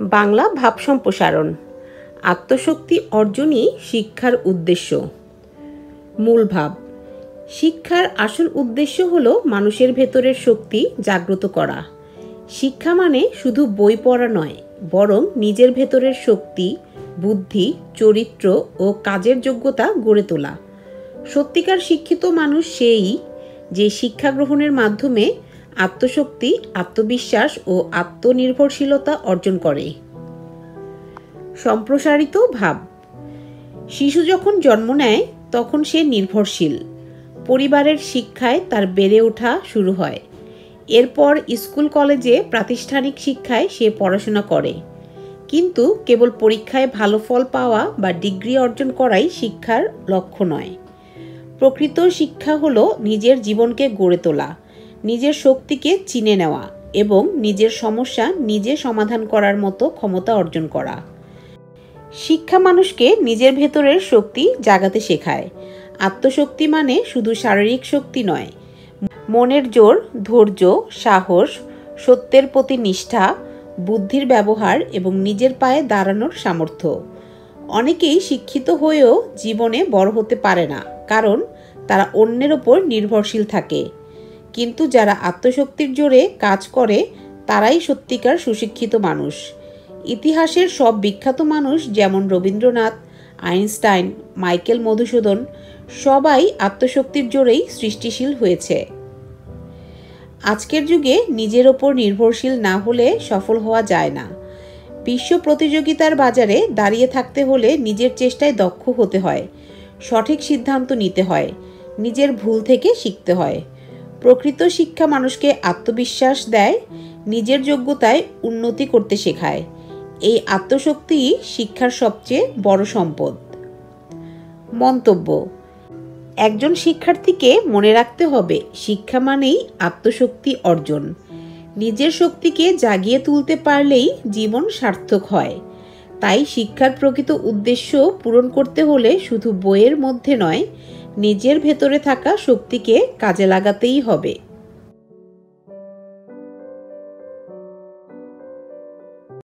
বাংলা ভাব সম্প্রসারণ। আত্মশক্তি অর্জনই শিক্ষার উদ্দেশ্য। মূল ভাব। শিক্ষার আসল উদ্দেশ্য হল মানুষের ভেতরের শক্তি জাগ্রত করা। শিক্ষা মানে শুধু বই পড়া নয়, বরং নিজের ভেতরের শক্তি, বুদ্ধি, চরিত্র ও কাজের যোগ্যতা গড়ে তোলা। সত্যিকার শিক্ষিত মানুষ সেই যে শিক্ষা গ্রহণের মাধ্যমে আত্মশক্তি, আত্মবিশ্বাস ও আত্মনির্ভরশীলতা অর্জন করে। সম্প্রসারিত ভাব। শিশু যখন জন্ম নেয় তখন সে নির্ভরশীল। পরিবারের শিক্ষায় তার বেড়ে ওঠা শুরু হয়। এরপর স্কুল, কলেজে, প্রাতিষ্ঠানিক শিক্ষায় সে পড়াশোনা করে। কিন্তু কেবল পরীক্ষায় ভালো ফল পাওয়া বা ডিগ্রি অর্জন করাই শিক্ষার লক্ষ্য নয়। প্রকৃত শিক্ষা হলো নিজের জীবনকে গড়ে তোলা, নিজের শক্তিকে চিনে নেওয়া এবং নিজের সমস্যা নিজে সমাধান করার মতো ক্ষমতা অর্জন করা। শিক্ষা মানুষকে নিজের ভেতরের শক্তি জাগাতে শেখায়। আত্মশক্তি মানে শুধু শারীরিক শক্তি নয়, মনের জোর, ধৈর্য, সাহস, সত্যের প্রতি নিষ্ঠা, বুদ্ধির ব্যবহার এবং নিজের পায়ে দাঁড়ানোর সামর্থ্য। অনেকেই শিক্ষিত হয়েও জীবনে বড় হতে পারে না, কারণ তারা অন্যের ওপর নির্ভরশীল থাকে। কিন্তু যারা আত্মশক্তির জোরে কাজ করে তারাই সত্যিকার সুশিক্ষিত মানুষ। ইতিহাসের সব বিখ্যাত মানুষ যেমন রবীন্দ্রনাথ, আইনস্টাইন, মাইকেল মধুসূদন সবাই আত্মশক্তির জোরেই সৃষ্টিশীল হয়েছে। আজকের যুগে নিজের ওপর নির্ভরশীল না হলে সফল হওয়া যায় না। বিশ্ব প্রতিযোগিতার বাজারে দাঁড়িয়ে থাকতে হলে নিজের চেষ্টায় দক্ষ হতে হয়, সঠিক সিদ্ধান্ত নিতে হয়, নিজের ভুল থেকে শিখতে হয়। প্রকৃত শিক্ষা মানুষকে আত্মবিশ্বাস দেয়, নিজের যোগ্যতায় উন্নতি করতে শেখায়। এই আত্মশক্তিই শিক্ষার সবচেয়ে বড় সম্পদ। মন্তব্য। একজন শিক্ষার্থীকে মনে রাখতে হবে, শিক্ষা মানেই আত্মশক্তি অর্জন। নিজের শক্তিকে জাগিয়ে তুলতে পারলেই জীবন সার্থক হয়। তাই শিক্ষার প্রকৃত উদ্দেশ্য পূরণ করতে হলে শুধু বইয়ের মধ্যে নয়, নিজের ভেতরে থাকা শক্তিকে কাজে লাগাতেই হবে।